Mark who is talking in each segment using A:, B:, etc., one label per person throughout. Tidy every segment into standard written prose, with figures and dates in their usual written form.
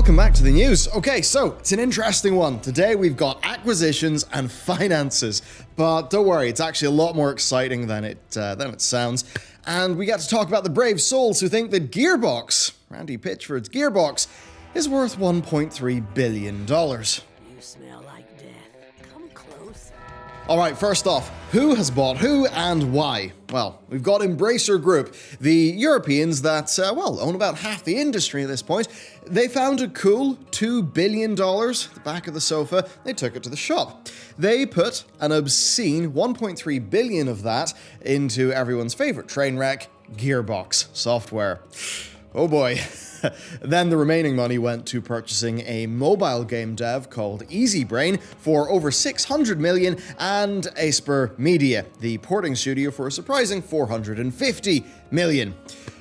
A: welcome back to the news. Okay, so it's an interesting one. Today we've got acquisitions and finances, but don't worry, it's actually a lot more exciting than it sounds. And we get to talk about the brave souls who think that Gearbox, Randy Pitchford's Gearbox, is worth $1.3 billion.
B: You smell like death. Come close.
A: All right, first off, who has bought who and why? Well, we've got Embracer Group, the Europeans that, own about half the industry at this point. They found a cool $2 billion at the back of the sofa. They took it to the shop. They put an obscene $1.3 billion of that into everyone's favorite train wreck, Gearbox software. Oh boy. Then the remaining money went to purchasing a mobile game dev called EasyBrain for over $600 million and Aesper Media, the porting studio, for a surprising $450 million.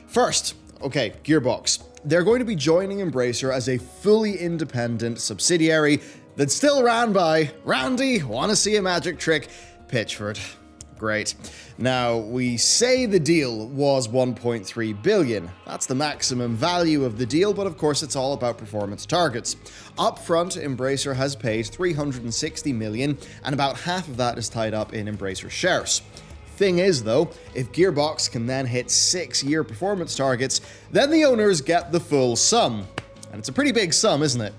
A: First, okay, Gearbox. They're going to be joining Embracer as a fully independent subsidiary that's still ran by Randy, wanna see a magic trick, Pitchford. Great. Now, we say the deal was $1.3 billion. That's the maximum value of the deal, but of course it's all about performance targets. Up front, Embracer has paid $360 million, and about half of that is tied up in Embracer shares. Thing is, though, if Gearbox can then hit 6-year performance targets, then the owners get the full sum. And it's a pretty big sum, isn't it?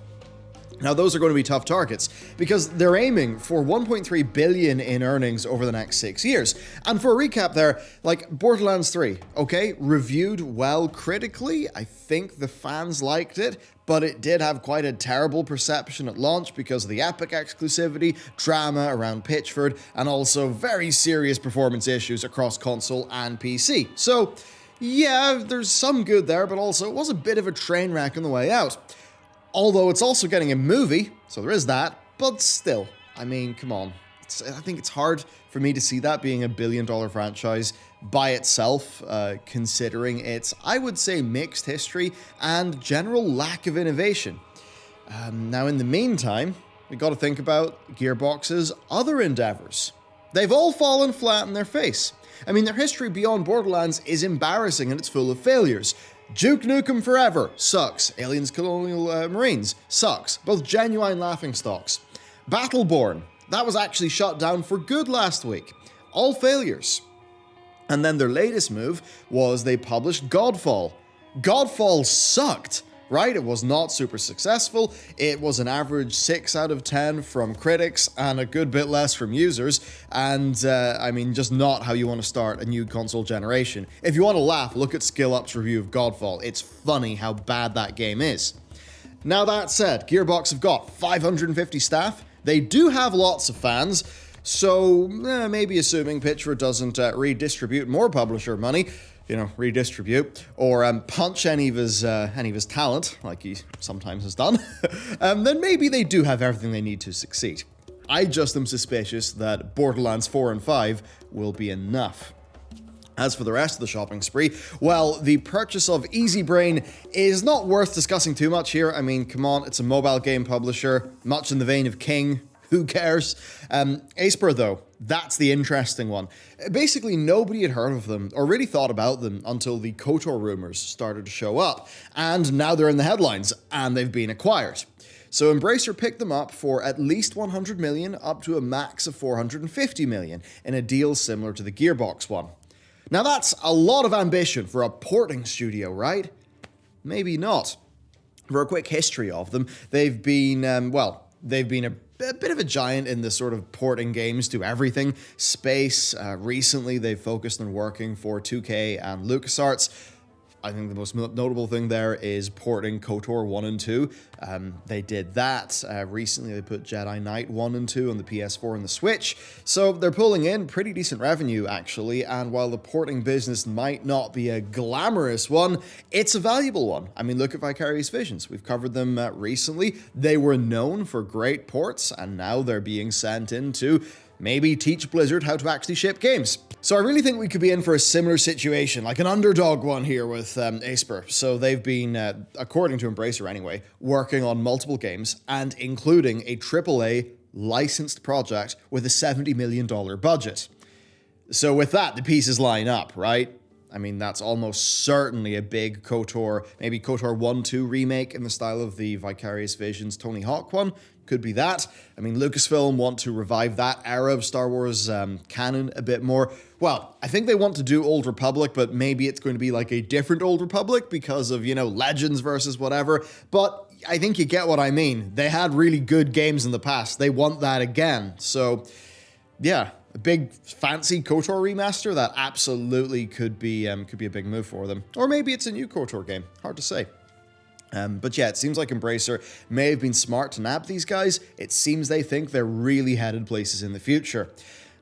A: Now, those are going to be tough targets because they're aiming for $1.3 billion in earnings over the next 6 years. And for a recap there, like Borderlands 3, okay, reviewed well critically. I think the fans liked it, but it did have quite a terrible perception at launch because of the Epic exclusivity, drama around Pitchford, and also very serious performance issues across console and PC. So, yeah, there's some good there, but also it was a bit of a train wreck on the way out. Although it's also getting a movie, so there is that, but still, I mean, come on. I think it's hard for me to see that being a billion-dollar franchise by itself, considering its, I would say, mixed history and general lack of innovation. Now, in the meantime, we got to think about Gearbox's other endeavors. They've all fallen flat in their face. I mean, their history beyond Borderlands is embarrassing and it's full of failures. Duke Nukem Forever sucks. Aliens Colonial Marines sucks. Both genuine laughingstocks. Battleborn, that was actually shut down for good last week. All failures. And then their latest move was they published Godfall. Godfall sucked, right? It was not super successful. It was an average 6 out of 10 from critics and a good bit less from users. And, I mean, just not how you want to start a new console generation. If you want to laugh, look at SkillUp's review of Godfall. It's funny how bad that game is. Now that said, Gearbox have got 550 staff. They do have lots of fans. So, maybe assuming Pitchford doesn't redistribute more publisher money, redistribute, or punch any of his talent, like he sometimes has done, then maybe they do have everything they need to succeed. I just am suspicious that Borderlands 4 and 5 will be enough. As for the rest of the shopping spree, well, the purchase of EasyBrain is not worth discussing too much here. I mean, come on, it's a mobile game publisher, much in the vein of King. Who cares? Aesper, though, that's the interesting one. Basically, nobody had heard of them or really thought about them until the KOTOR rumors started to show up. And now they're in the headlines, and they've been acquired. So Embracer picked them up for at least $100 million, up to a max of $450 million, in a deal similar to the Gearbox one. Now that's a lot of ambition for a porting studio, right? Maybe not. For a quick history of them, they've been a bit of a giant in the sort of porting games to everything space. Recently, they've focused on working for 2K and LucasArts. I think the most notable thing there is porting KOTOR 1 and 2. They did that. Recently, they put Jedi Knight 1 and 2 on the PS4 and the Switch. So they're pulling in pretty decent revenue, actually. And while the porting business might not be a glamorous one, it's a valuable one. I mean, look at Vicarious Visions. We've covered them recently. They were known for great ports, and now they're being sent in to maybe teach Blizzard how to actually ship games. So I really think we could be in for a similar situation, like an underdog one here with Aesper. So they've been, according to Embracer anyway, working on multiple games and including a AAA licensed project with a $70 million budget. So with that, the pieces line up, right? I mean, that's almost certainly a big KOTOR, maybe KOTOR 1-2 remake in the style of the Vicarious Visions Tony Hawk one. Could be that. I mean, Lucasfilm want to revive that era of Star Wars canon a bit more. Well, I think they want to do Old Republic, but maybe it's going to be like a different Old Republic because of, Legends versus whatever. But I think you get what I mean. They had really good games in the past. They want that again. So, yeah, a big fancy KOTOR remaster, that absolutely could be a big move for them. Or maybe it's a new KOTOR game. Hard to say. But yeah, it seems like Embracer may have been smart to nab these guys. It seems they think they're really headed places in the future.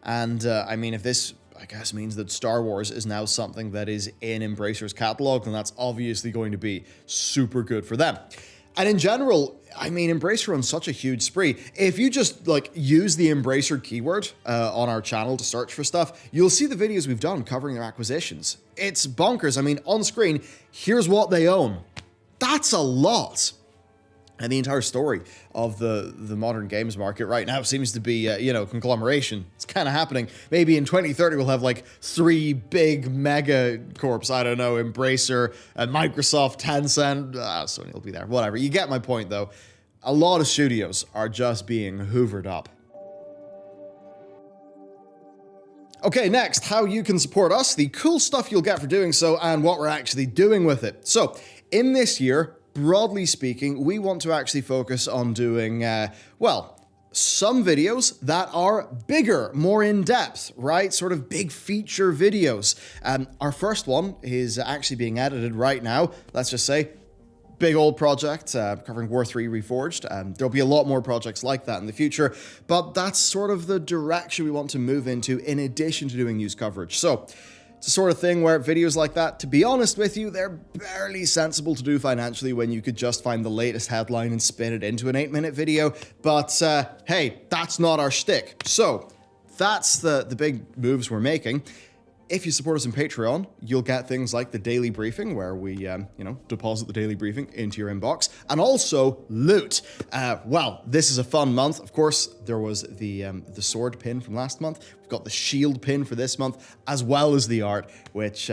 A: And I mean, if this, I guess, means that Star Wars is now something that is in Embracer's catalog, then that's obviously going to be super good for them. And in general, I mean, Embracer on such a huge spree. If you just use the Embracer keyword on our channel to search for stuff, you'll see the videos we've done covering their acquisitions. It's bonkers. I mean, on screen, here's what they own. That's a lot. And the entire story of the modern games market right now seems to be, conglomeration. It's kind of happening. Maybe in 2030 we'll have 3 big mega corps. I don't know, Embracer, Microsoft, Tencent. Sony will be there. Whatever. You get my point, though. A lot of studios are just being hoovered up. Okay, next, how you can support us, the cool stuff you'll get for doing so, and what we're actually doing with it. So, in this year, broadly speaking, we want to actually focus on doing, some videos that are bigger, more in-depth, right? Sort of big feature videos. Our first one is actually being edited right now. Let's just say, big old project covering War 3 Reforged. There'll be a lot more projects like that in the future, but that's sort of the direction we want to move into in addition to doing news coverage. So, it's the sort of thing where videos like that, to be honest with you, they're barely sensible to do financially when you could just find the latest headline and spin it into an 8-minute video. But hey, that's not our shtick. So that's the big moves we're making. If you support us on Patreon, you'll get things like the daily briefing, where we, deposit the daily briefing into your inbox, and also loot. This is a fun month. Of course, there was the sword pin from last month. We've got the shield pin for this month, as well as the art, which,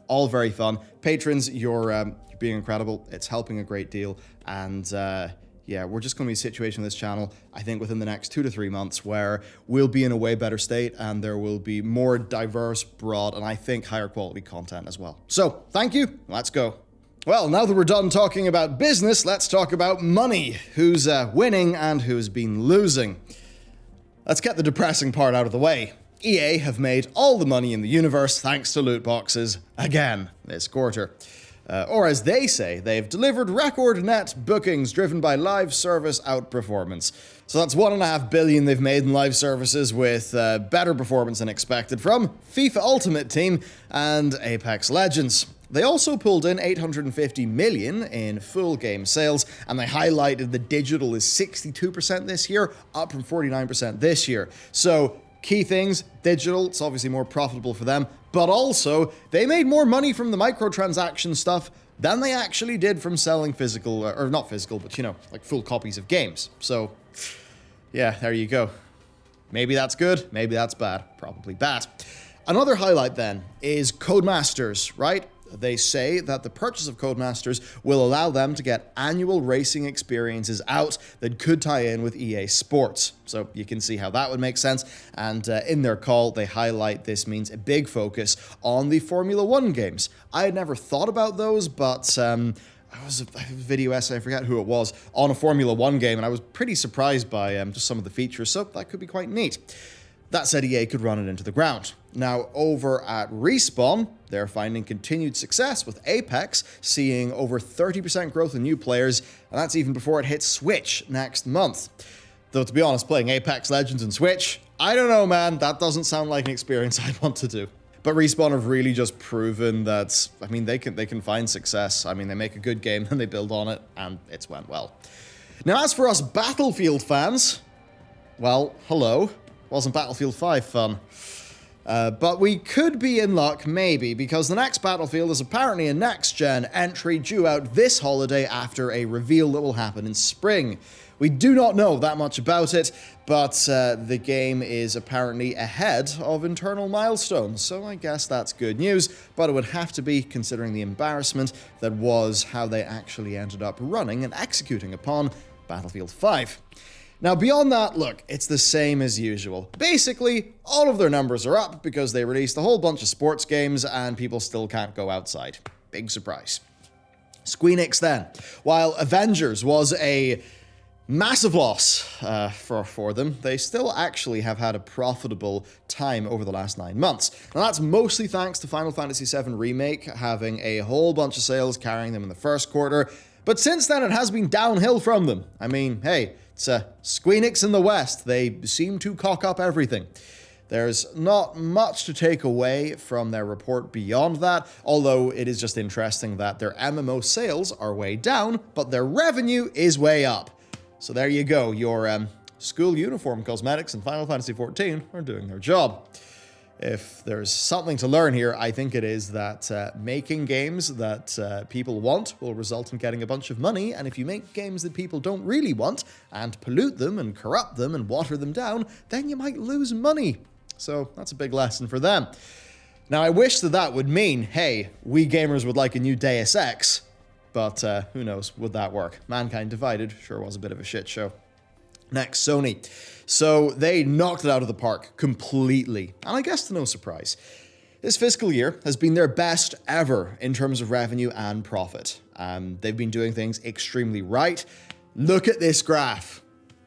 A: all very fun. Patrons, you're being incredible. It's helping a great deal, and we're just going to be in a situation on this channel, I think, within the next 2 to 3 months where we'll be in a way better state and there will be more diverse, broad, and I think higher quality content as well. So, thank you. Let's go. Well, now that we're done talking about business, let's talk about money. Who's winning and who's been losing. Let's get the depressing part out of the way. EA have made all the money in the universe thanks to loot boxes again this quarter. Or as they say, they've delivered record net bookings driven by live service outperformance. So that's $1.5 billion they've made in live services with better performance than expected from FIFA Ultimate Team and Apex Legends. They also pulled in $850 million in full game sales, and they highlighted that digital is 62% this year, up from 49% this year. So key things, digital, it's obviously more profitable for them, but also they made more money from the microtransaction stuff than they actually did from selling physical, or not physical, but full copies of games. So yeah, there you go. Maybe that's good, maybe that's bad, probably bad. Another highlight then is Codemasters, right? They say that the purchase of Codemasters will allow them to get annual racing experiences out that could tie in with EA Sports. So you can see how that would make sense. And in their call, they highlight this means a big focus on the Formula 1 games. I had never thought about those, but I was a video essay, I forget who it was, on a Formula 1 game, and I was pretty surprised by just some of the features, so that could be quite neat. That said, EA could run it into the ground. Now, over at Respawn, they're finding continued success with Apex, seeing over 30% growth in new players, and that's even before it hits Switch next month. Though, to be honest, playing Apex Legends on Switch, I don't know, man, that doesn't sound like an experience I'd want to do. But Respawn have really just proven that, they can find success. They make a good game, and they build on it, and it's went well. Now, as for us Battlefield fans, well, hello. Wasn't Battlefield 5 fun? But we could be in luck, maybe, because the next Battlefield is apparently a next-gen entry due out this holiday after a reveal that will happen in spring. We do not know that much about it, but the game is apparently ahead of internal milestones, so I guess that's good news, but it would have to be considering the embarrassment that was how they actually ended up running and executing upon Battlefield 5. Now, beyond that, look, it's the same as usual. Basically, all of their numbers are up because they released a whole bunch of sports games and people still can't go outside. Big surprise. Squeenix then. While Avengers was a massive loss for them, they still actually have had a profitable time over the last 9 months. And that's mostly thanks to Final Fantasy VII Remake having a whole bunch of sales carrying them in the first quarter. But since then, it has been downhill from them. I mean, hey, it's Squeenix in the West. They seem to cock up everything. There's not much to take away from their report beyond that, although it is just interesting that their MMO sales are way down, but their revenue is way up. So there you go, your school uniform cosmetics in Final Fantasy XIV are doing their job. If there's something to learn here, I think it is that making games that people want will result in getting a bunch of money, and if you make games that people don't really want, and pollute them and corrupt them and water them down, then you might lose money. So that's a big lesson for them. Now, I wish that would mean, hey, we gamers would like a new Deus Ex, but who knows, would that work? Mankind Divided sure was a bit of a shit show. Next, Sony. So they knocked it out of the park completely, and I guess to no surprise. This fiscal year has been their best ever in terms of revenue and profit. They've been doing things extremely right. Look at this graph.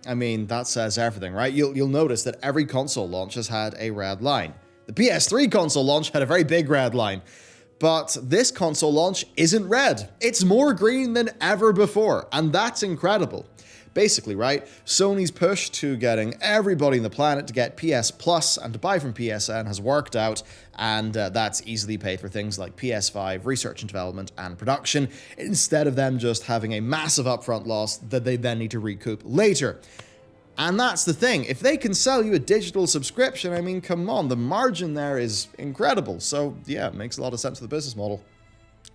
A: I mean, that says everything, right? You'll notice that every console launch has had a red line. The PS3 console launch had a very big red line. But this console launch isn't red. It's more green than ever before, and that's incredible. Basically, right, Sony's push to getting everybody on the planet to get PS Plus and to buy from PSN has worked out, and that's easily paid for things like PS5, research and development, and production, instead of them just having a massive upfront loss that they then need to recoup later. And that's the thing, if they can sell you a digital subscription, I mean, come on, the margin there is incredible. So yeah, it makes a lot of sense for the business model.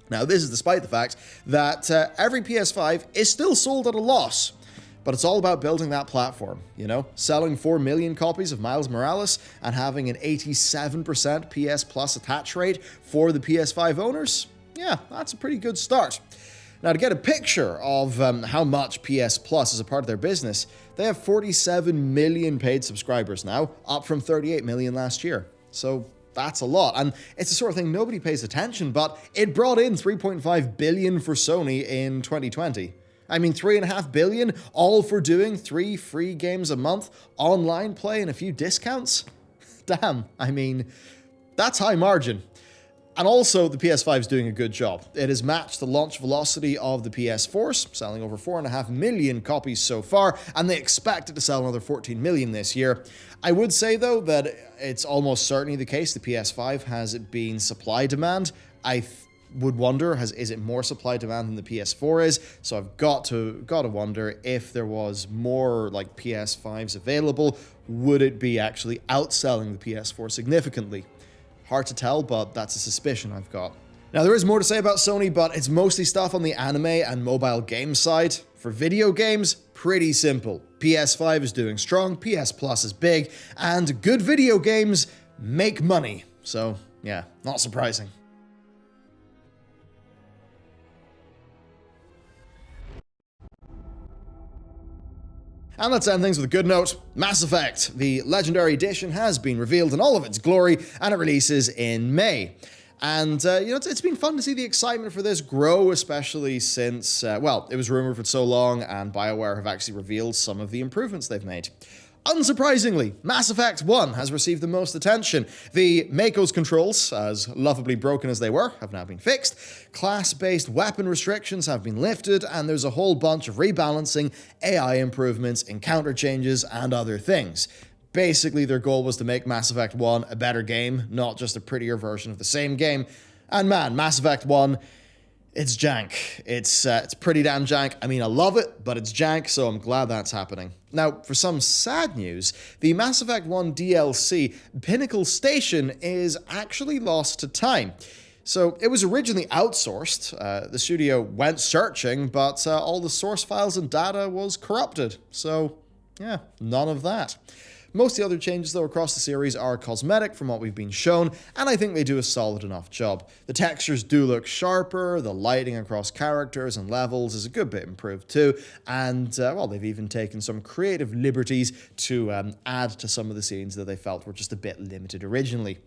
A: Now, this is despite the fact that every PS5 is still sold at a loss. But it's all about building that platform, you know? Selling 4 million copies of Miles Morales and having an 87% PS Plus attach rate for the PS5 owners? Yeah, that's a pretty good start. Now, to get a picture of how much PS Plus is a part of their business, they have 47 million paid subscribers now, up from 38 million last year. So that's a lot, and it's the sort of thing nobody pays attention, but it brought in 3.5 billion for Sony in 2020. I mean, 3.5 billion, all for doing 3 free games a month, online play, and a few discounts? Damn, I mean, that's high margin. And also, the PS5 is doing a good job. It has matched the launch velocity of the PS4, selling over 4.5 million copies so far, and they expect it to sell another 14 million this year. I would say, though, that it's almost certainly the case the PS5 has been supply-demand. I would wonder, is it more supply demand than the PS4 is? So I've got to wonder if there was more like PS5s available, would it be actually outselling the PS4 significantly? Hard to tell, but that's a suspicion I've got. Now, there is more to say about Sony, but it's mostly stuff on the anime and mobile game side. For video games, pretty simple. PS5 is doing strong, PS Plus is big, and good video games make money. So yeah, not surprising. And let's end things with a good note. Mass Effect, the Legendary Edition, has been revealed in all of its glory, and it releases in May. And, it's been fun to see the excitement for this grow, especially since, it was rumored for so long, and BioWare have actually revealed some of the improvements they've made. Unsurprisingly, Mass Effect 1 has received the most attention. The Mako's controls, as lovably broken as they were, have now been fixed. Class-based weapon restrictions have been lifted, and there's a whole bunch of rebalancing, AI improvements, encounter changes, and other things. Basically, their goal was to make Mass Effect 1 a better game, not just a prettier version of the same game. And man, Mass Effect 1... it's jank. It's pretty damn jank. I mean, I love it, but it's jank, so I'm glad that's happening. Now, for some sad news, the Mass Effect 1 DLC, Pinnacle Station, is actually lost to time. So it was originally outsourced. The studio went searching, but all the source files and data was corrupted. So yeah, none of that. Most of the other changes, though, across the series are cosmetic from what we've been shown, and I think they do a solid enough job. The textures do look sharper, the lighting across characters and levels is a good bit improved too, and, well, they've even taken some creative liberties to add to some of the scenes that they felt were just a bit limited originally.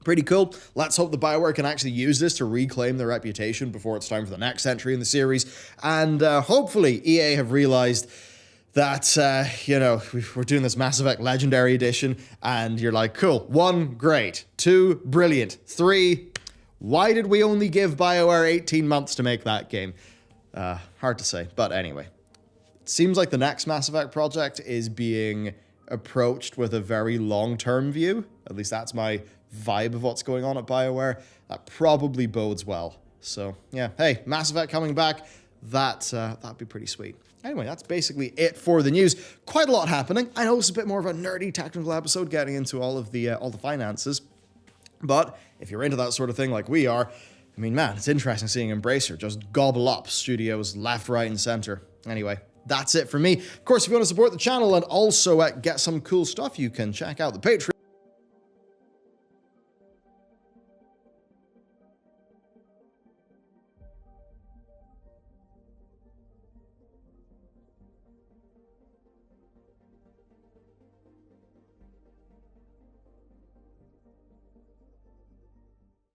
A: Pretty cool. Let's hope the BioWare can actually use this to reclaim their reputation before it's time for the next entry in the series, and hopefully EA have realized that, we're doing this Mass Effect Legendary Edition, and you're like, cool, 1, great, 2, brilliant, 3, why did we only give BioWare 18 months to make that game? Hard to say, but anyway. It seems like the next Mass Effect project is being approached with a very long-term view. At least that's my vibe of what's going on at BioWare. That probably bodes well. So, yeah, hey, Mass Effect coming back, that'd be pretty sweet. Anyway, that's basically it for the news. Quite a lot happening. I know it's a bit more of a nerdy technical episode getting into all the finances, but if you're into that sort of thing like we are, I mean, man, it's interesting seeing Embracer just gobble up studios left, right, and center. Anyway, that's it for me. Of course, if you want to support the channel and also get some cool stuff, you can check out the Patreon.